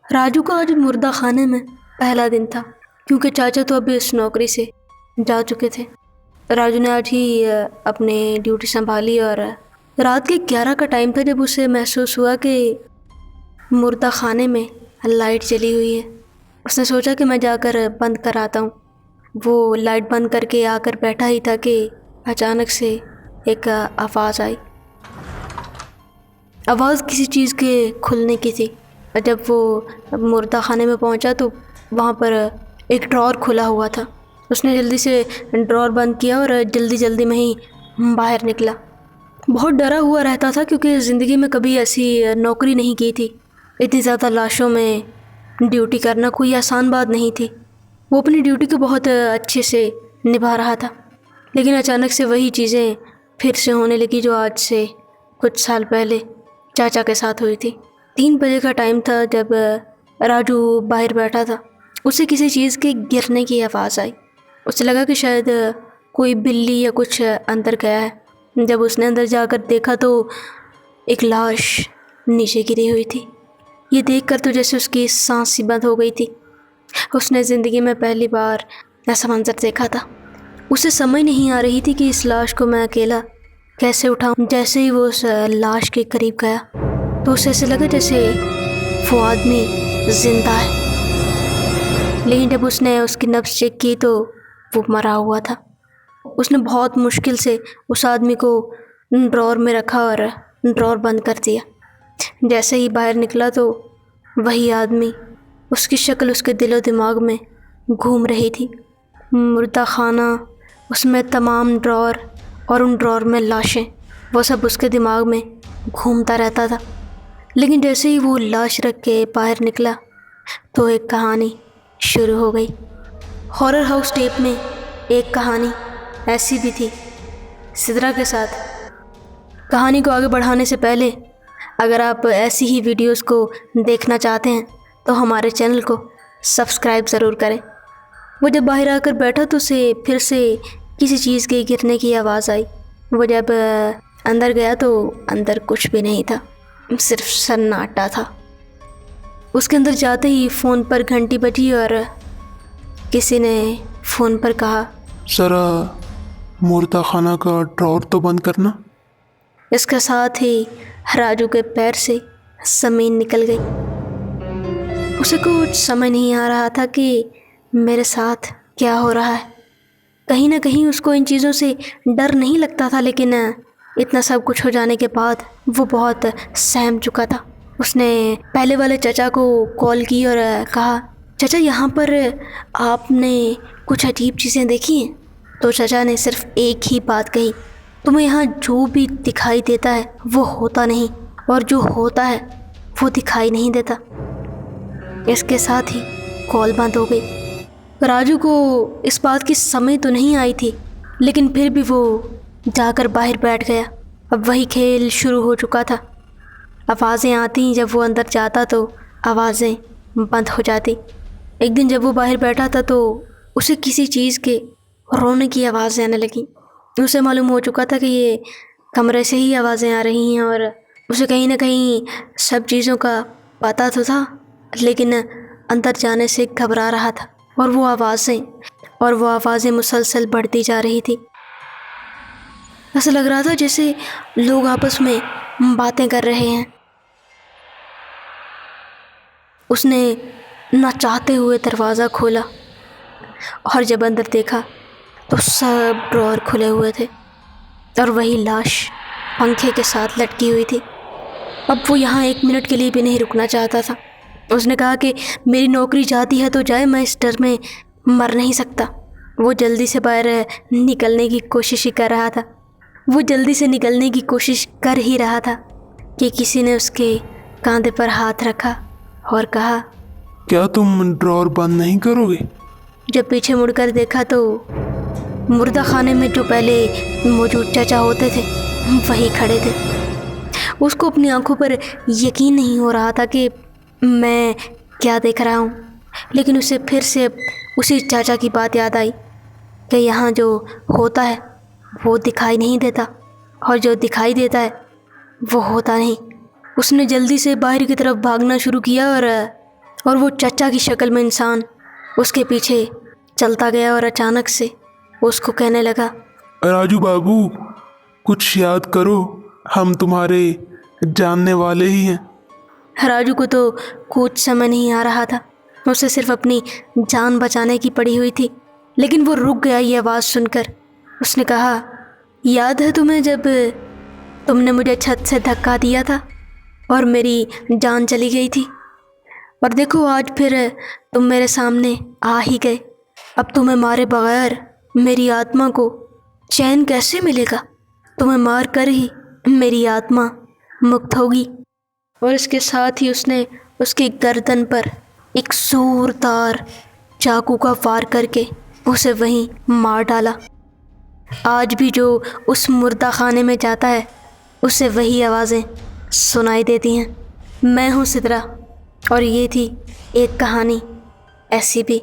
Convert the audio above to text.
راجو کا آج مردہ خانے میں پہلا دن تھا کیونکہ چاچا تو ابھی اس نوکری سے جا چکے تھے۔ راجو نے آج ہی اپنی ڈیوٹی سنبھالی اور رات کے 11 کا ٹائم تھا جب اسے محسوس ہوا کہ مردہ خانے میں لائٹ جلی ہوئی ہے۔ اس نے سوچا کہ میں جا کر بند کر آتا ہوں۔ وہ لائٹ بند کر کے آ کر بیٹھا ہی تھا کہ اچانک سے ایک آواز آئی۔ آواز کسی چیز کے کھلنے کی تھی۔ جب وہ مردہ خانے میں پہنچا تو وہاں پر ایک ڈرور کھلا ہوا تھا۔ اس نے جلدی سے ڈرور بند کیا اور جلدی میں ہی باہر نکلا۔ بہت ڈرا ہوا رہتا تھا کیونکہ زندگی میں کبھی ایسی نوکری نہیں کی تھی۔ اتنی زیادہ لاشوں میں ڈیوٹی کرنا کوئی آسان بات نہیں تھی۔ وہ اپنی ڈیوٹی کو بہت اچھے سے نبھا رہا تھا، لیکن اچانک سے وہی چیزیں پھر سے ہونے لگی جو آج سے کچھ سال پہلے چاچا کے ساتھ ہوئی تھی۔ 3 بجے کا ٹائم تھا جب راجو باہر بیٹھا تھا۔ اسے کسی چیز کے گرنے کی آواز آئی۔ اسے لگا کہ شاید کوئی بلی یا کچھ اندر گیا ہے۔ جب اس نے اندر جا کر دیکھا تو ایک لاش نیچے گری ہوئی تھی۔ یہ دیکھ کر تو جیسے اس کی سانس سی بند ہو گئی تھی۔ اس نے زندگی میں پہلی بار ایسا منظر دیکھا تھا۔ اسے سمجھ نہیں آ رہی تھی کہ اس لاش کو میں اکیلا کیسے اٹھاؤں۔ جیسے ہی وہ اس لاش کے قریب گیا تو اسے ایسے لگا جیسے وہ آدمی زندہ ہے، لیکن جب اس نے اس کی نبض چیک کی تو وہ مرا ہوا تھا۔ اس نے بہت مشکل سے اس آدمی کو ڈرور میں رکھا اور ڈرور بند کر دیا۔ جیسے ہی باہر نکلا تو وہی آدمی، اس کی شکل اس کے دل و دماغ میں گھوم رہی تھی۔ مردہ خانہ، اس میں تمام ڈرور اور ان ڈرور میں لاشیں، وہ سب اس کے دماغ میں گھومتا رہتا تھا۔ لیکن جیسے ہی وہ لاش رکھ کے باہر نکلا تو ایک کہانی شروع ہو گئی۔ ہارر ہاؤس ٹیپ میں ایک کہانی ایسی بھی تھی سدرا کے ساتھ۔ کہانی کو آگے بڑھانے سے پہلے اگر آپ ایسی ہی ویڈیوز کو دیکھنا چاہتے ہیں تو ہمارے چینل کو سبسکرائب ضرور کریں۔ وہ جب باہر آ کر بیٹھا تو اسے پھر سے کسی چیز کے گرنے کی آواز آئی۔ وہ جب اندر گیا تو اندر کچھ بھی نہیں تھا، صرف سناٹا تھا۔ اس کے اندر جاتے ہی فون پر گھنٹی بجی اور کسی نے فون پر کہا، ذرا مردہ خانہ کا ڈرور تو بند کرنا۔ اس کے ساتھ ہی راجو کے پیر سے زمین نکل گئی۔ اسے کچھ سمجھ نہیں آ رہا تھا کہ میرے ساتھ کیا ہو رہا ہے۔ کہیں نہ کہیں اس کو ان چیزوں سے ڈر نہیں لگتا تھا، لیکن اتنا سب کچھ ہو جانے کے بعد وہ بہت سہم چکا تھا۔ اس نے پہلے والے چچا کو کال کی اور کہا، چچا یہاں پر آپ نے کچھ عجیب چیزیں دیکھی ہیں؟ تو چچا نے صرف ایک ہی بات کہی، تمہیں یہاں جو بھی دکھائی دیتا ہے وہ ہوتا نہیں، اور جو ہوتا ہے وہ دکھائی نہیں دیتا۔ اس کے ساتھ ہی کال بند ہو گئی۔ راجو کو اس بات کی سمجھ تو نہیں آئی تھی، لیکن پھر بھی وہ جا کر باہر بیٹھ گیا۔ اب وہی کھیل شروع ہو چکا تھا۔ آوازیں آتی، جب وہ اندر جاتا تو آوازیں بند ہو جاتی۔ ایک دن جب وہ باہر بیٹھا تھا تو اسے کسی چیز کے رونے کی آوازیں آنے لگیں۔ اسے معلوم ہو چکا تھا کہ یہ کمرے سے ہی آوازیں آ رہی ہیں، اور اسے کہیں نہ کہیں سب چیزوں کا پتہ تو تھا، لیکن اندر جانے سے گھبرا رہا تھا، اور وہ آوازیں مسلسل بڑھتی جا رہی تھی۔ ایسا لگ رہا تھا جیسے لوگ آپس میں باتیں کر رہے ہیں۔ اس نے نہ چاہتے ہوئے دروازہ کھولا، اور جب اندر دیکھا تو سب ڈرور کھلے ہوئے تھے، اور وہی لاش پنکھے کے ساتھ لٹکی ہوئی تھی۔ اب وہ یہاں 1 منٹ کے لیے بھی نہیں رکنا چاہتا تھا۔ اس نے کہا کہ میری نوکری جاتی ہے تو جائے، میں اس ڈر میں مر نہیں سکتا۔ وہ جلدی سے باہر نکلنے کی کوشش کر ہی رہا تھا کہ کسی نے اس کے کاندھے پر ہاتھ رکھا اور کہا، کیا تم ڈرور بند نہیں کرو گے؟ جب پیچھے مڑ کر دیکھا تو مردہ خانے میں جو پہلے موجود چچا ہوتے تھے وہی کھڑے تھے۔ اس کو اپنی آنکھوں پر یقین نہیں ہو رہا تھا کہ میں کیا دیکھ رہا ہوں، لیکن اسے پھر سے اسی چاچا کی بات یاد آئی کہ یہاں جو ہوتا ہے وہ دکھائی نہیں دیتا، اور جو دکھائی دیتا ہے وہ ہوتا نہیں۔ اس نے جلدی سے باہر کی طرف بھاگنا شروع کیا اور اور وہ چچا کی شکل میں انسان اس کے پیچھے چلتا گیا اور اچانک سے وہ اس کو کہنے لگا، راجو بابو کچھ یاد کرو، ہم تمہارے جاننے والے ہی ہیں۔ راجو کو تو کچھ سمجھ نہیں آ رہا تھا، اسے صرف اپنی جان بچانے کی پڑی ہوئی تھی، لیکن وہ رک گیا یہ آواز سن کر۔ اس نے کہا، یاد ہے تمہیں جب تم نے مجھے چھت سے دھکا دیا تھا اور میری جان چلی گئی تھی؟ اور دیکھو آج پھر تم میرے سامنے آ ہی گئے۔ اب تمہیں مارے بغیر میری آتما کو چین کیسے ملے گا؟ تمہیں مار کر ہی میری آتما مکت ہوگی۔ اور اس کے ساتھ ہی اس نے اس کی گردن پر ایک زوردار چاقو کا وار کر کے اسے وہیں مار ڈالا۔ آج بھی جو اس مردہ خانے میں جاتا ہے اسے وہی آوازیں سنائی دیتی ہیں۔ میں ہوں سدرا اور یہ تھی ایک کہانی ایسی بھی۔